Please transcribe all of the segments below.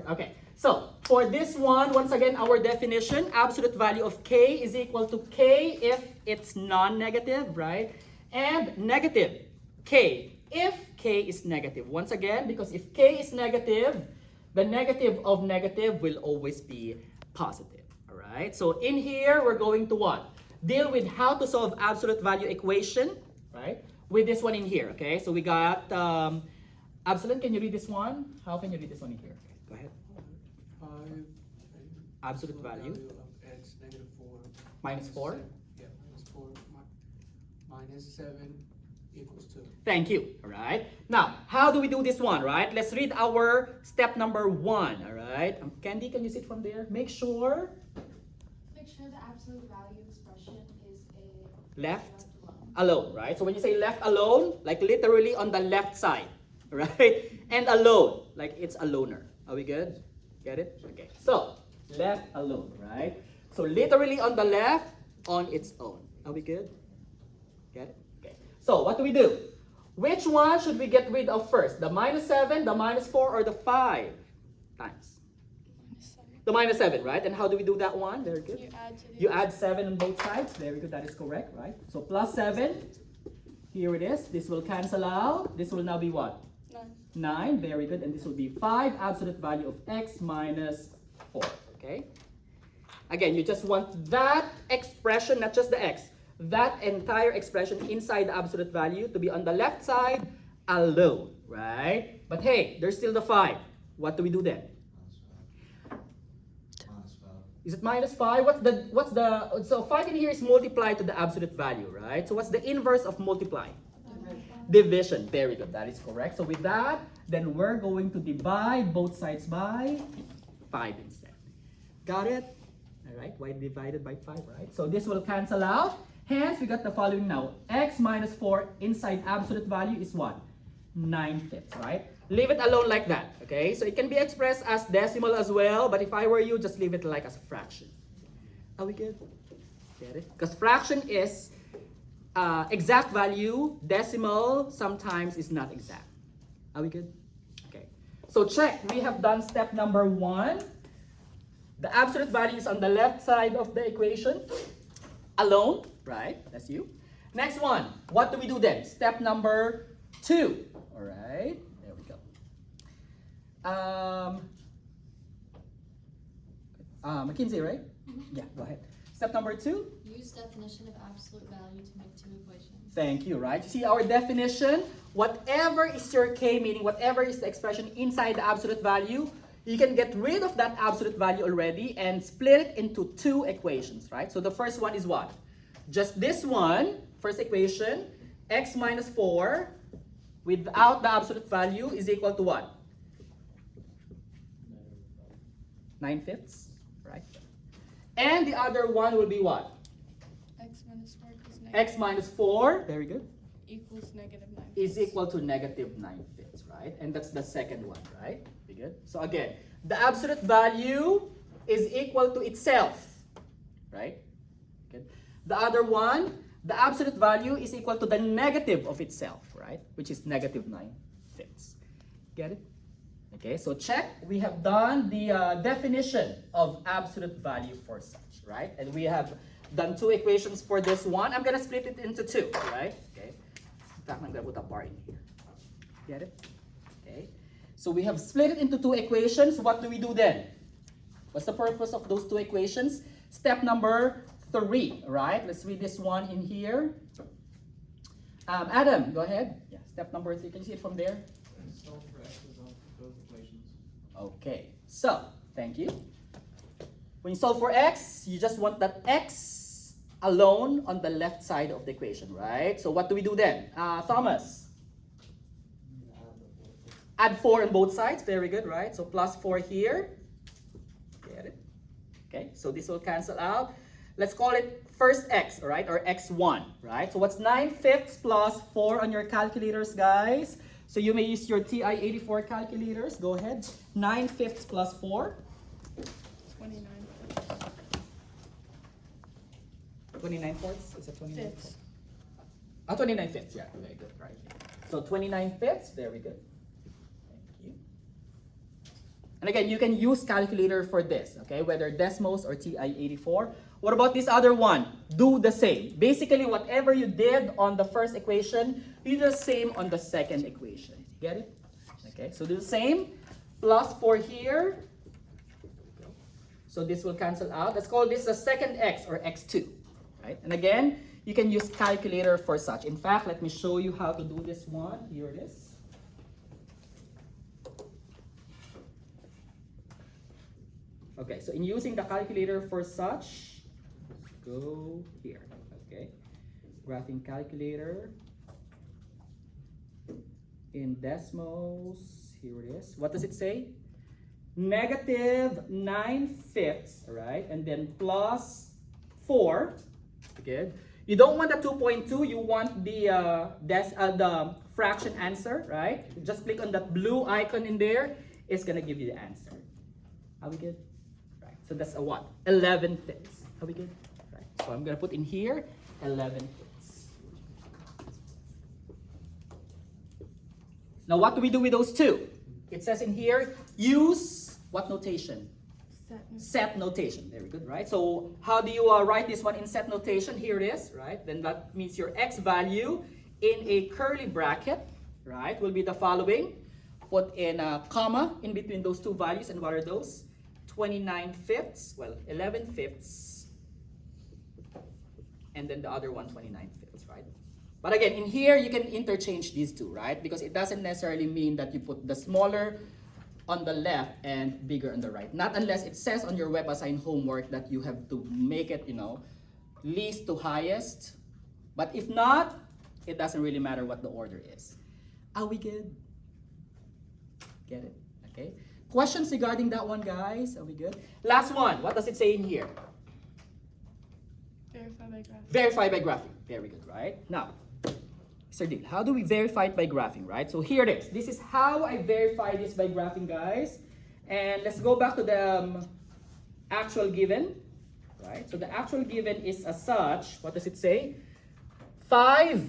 start? Okay. So for this one, once again, our definition, absolute value of k is equal to k if it's non-negative, right? And negative k if k is negative. Once again, because if k is negative, the negative of negative will always be positive. All right. So in here, we're going to what? Deal with how to solve absolute value equation, right? With this one in here. Okay. So we got Absalom. Can you read this one? How can you read this one in here? Okay, go ahead. 5 Absolute value of x negative 4 minus 4. Yeah, minus 4 minus 7 equals 2. Thank you. All right. Now, how do we do this one, right? Let's read our step number 1. All right. Candy, can you sit from there? Make sure the absolute value expression is a left alone, right? So when you say left alone, like literally on the left side, right? And alone, like it's a loner. Are we good? Get it? Okay. So left alone, right? So literally on the left, on its own. Are we good? Get it? Okay. So what do we do? Which one should we get rid of first? The minus 7, the minus 4, or the 5 times? The minus 7, right? And how do we do that one? Very good. You add 7 on both sides. Very good. That is correct, right? So plus 7. Here it is. This will cancel out. This will now be what? 9. Very good. And this will be 5. Absolute value of x minus 4. Okay? Again, you just want that expression, not just the x. That entire expression inside the absolute value to be on the left side alone, right? But hey, there's still the 5. What do we do then? Is it minus 5? So 5 in here is multiplied to the absolute value, right? So what's the inverse of multiply? Division. Very good. That is correct. So with that, then we're going to divide both sides by 5 instead. Got it? All right. Y divided by 5, right? So this will cancel out. Hence, we got the following now. X minus 4 inside absolute value is what? 9/5, right? Leave it alone like that, okay? So it can be expressed as decimal as well, but if I were you, just leave it like as a fraction. Are we good? Get it? Because fraction is exact value, decimal sometimes is not exact. Are we good? Okay. So check, we have done step number 1. The absolute value is on the left side of the equation, alone, right? That's you. Next one, what do we do then? Step number 2, all right? McKinsey, right? Mm-hmm. Yeah, go ahead. Step number 2. Use definition of absolute value to make 2 equations. Thank you, right? You see our definition, whatever is your k, meaning whatever is the expression inside the absolute value, you can get rid of that absolute value already and split it into 2 equations, right? So the first one is what? Just this one, first equation, x minus 4 without the absolute value is equal to what? 9/5, right? And the other one will be what? X minus 4 equals negative. X minus 4, very good, equals negative 9. is equal to negative 9/5, right? And that's the second one, right? Be good. So again, the absolute value is equal to itself, right? Good. The other one, the absolute value is equal to the negative of itself, right? Which is negative 9/5. Get it? Okay, so check, we have done the definition of absolute value for such, right? And we have done 2 equations for this one. I'm gonna split it into 2, right? Okay. In fact, I'm gonna put a bar in here. Get it? Okay. So we have split it into 2 equations. What do we do then? What's the purpose of those 2 equations? Step number 3, right? Let's read this one in here. Adam, go ahead. Yeah, step number 3. Can you see it from there? Solve for x of both equations. Okay, so thank you. When you solve for x, you just want that x alone on the left side of the equation, right? So what do we do then? Thomas? Add 4 on both sides. Very good, right? So plus 4 here. Get it? Okay, so this will cancel out. Let's call it first x, all right? Or x1, right? So what's 9/5 plus 4 on your calculators, guys? So you may use your TI-84 calculators. Go ahead. 9/5 plus 4. 29. 29/4? Is it 29/4? Fifths. 29/5. Yeah, very good. Right. So 29/5. Very good. Thank you. And again, you can use calculator for this, okay? Whether Desmos or TI-84. What about this other one? Do the same. Basically, whatever you did on the first equation, you do the same on the second equation. Get it? Okay, so do the same. Plus 4 here. So this will cancel out. Let's call this the second x, or x2. Right? And again, you can use calculator for such. In fact, let me show you how to do this one. Here it is. Okay, so in using the calculator for such, go here. Okay, graphing calculator. In Desmos, here it is. What does it say? Negative 9/5, right? And then plus 4. Okay. You don't want the 2.2. You want the fraction answer, right? Just click on that blue icon in there. It's gonna give you the answer. Are we good? Right. So that's a what? 11/5. Are we good? Right. So I'm gonna put in here 11/5. Now what do we do with those two? It says in here, use what notation? Set notation. Very good, right? So how do you write this one in set notation? Here it is, right? Then that means your x value in a curly bracket, right, will be the following. Put in a comma in between those two values, and what are those? 29/5, well, 11/5, and then the other one 29/5, right? But again, in here, you can interchange these two, right? Because it doesn't necessarily mean that you put the smaller on the left and bigger on the right. Not unless it says on your web assigned homework that you have to make it, least to highest. But if not, it doesn't really matter what the order is. Are we good? Get it? Okay. Questions regarding that one, guys? Are we good? Last one. What does it say in here? Verify by graphing. Verify by graphing. Very good, right? Now, Mr. Deal, how do we verify it by graphing, right? So here it is. This is how I verify this by graphing, guys. And let's go back to the actual given, right? So the actual given is as such. What does it say? 5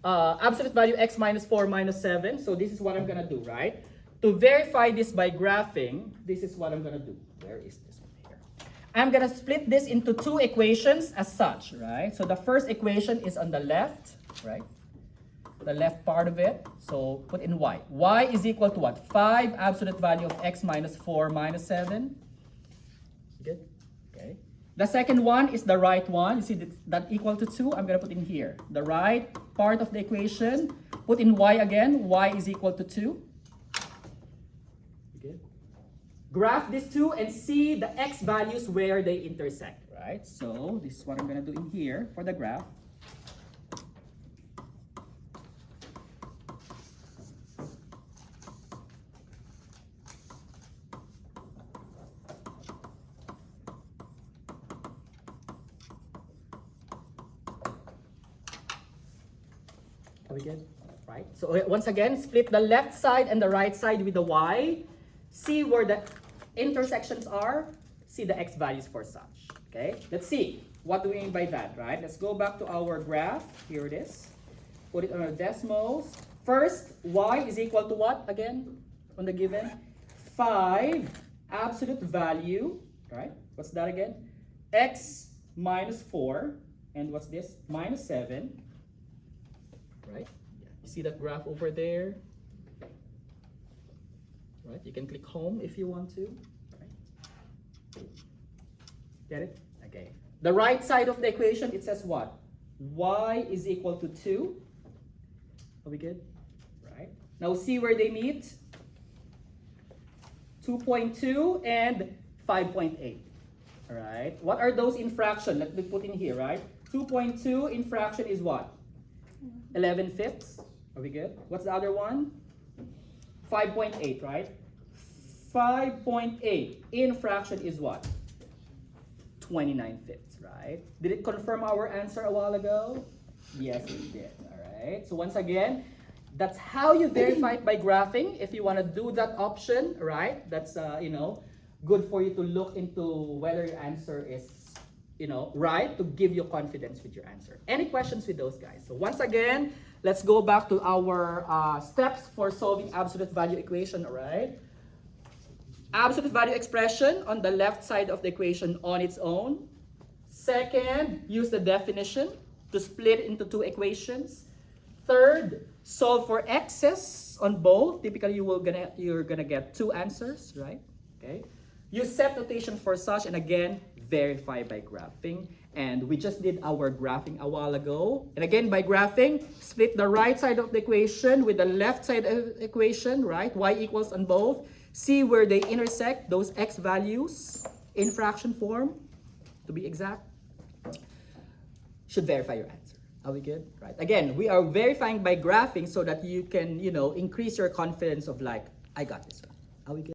absolute value x minus 4 minus 7. So this is what I'm gonna do, right? To verify this by graphing, this is what I'm gonna do. Where is this one here? I'm gonna split this into 2 equations as such, right? So the first equation is on the left, right? The left part of it. So put in y. Y is equal to what? 5 absolute value of x minus 4 minus 7. Good? Okay. The second one is the right one. You see that equal to 2? I'm going to put in here. The right part of the equation. Put in y again. Y is equal to 2. Good. Graph these two and see the x values where they intersect, right? So this is what I'm going to do in here for the graph. Are we good? Right. So once again, split the left side and the right side with the y. See where the intersections are. See the x values for such. Okay. Let's see. What do we mean by that, right? Let's go back to our graph. Here it is. Put it on our Desmos. First, y is equal to what again on the given? 5 absolute value, right? What's that again? X minus 4. And what's this? Minus 7. Right? You see that graph over there? Right? You can click home if you want to. Right? Get it? Okay. The right side of the equation, it says what? Y is equal to 2. Are we good? Right? Now see where they meet? 2.2 and 5.8. All right? What are those in fraction? Let me put in here, right? 2.2 in fraction is what? 11/5. Are we good? What's the other one? 5.8, right? 5.8 in fraction is what? 29/5, right? Did it confirm our answer a while ago? Yes, it did. All right. So once again, that's how you verify it by graphing. If you want to do that option, right? That's good for you to look into whether your answer is right, to give you confidence with your answer. Any questions with those guys? So once again, let's go back to our steps for solving absolute value equation, all right? absolute value expression on the left side of the equation on its own. Second, use the definition to split into two equations. Third, solve for x's on both. Typically, you're gonna get two answers, right? Okay. Use set notation for such, and again, verify by graphing. And we just did our graphing a while ago. And again, by graphing, split the right side of the equation with the left side of the equation, right? Y equals on both. See where they intersect, those x values in fraction form, to be exact. Should verify your answer. Are we good? Right. Again, we are verifying by graphing so that you can, increase your confidence of like, I got this one. Are we good?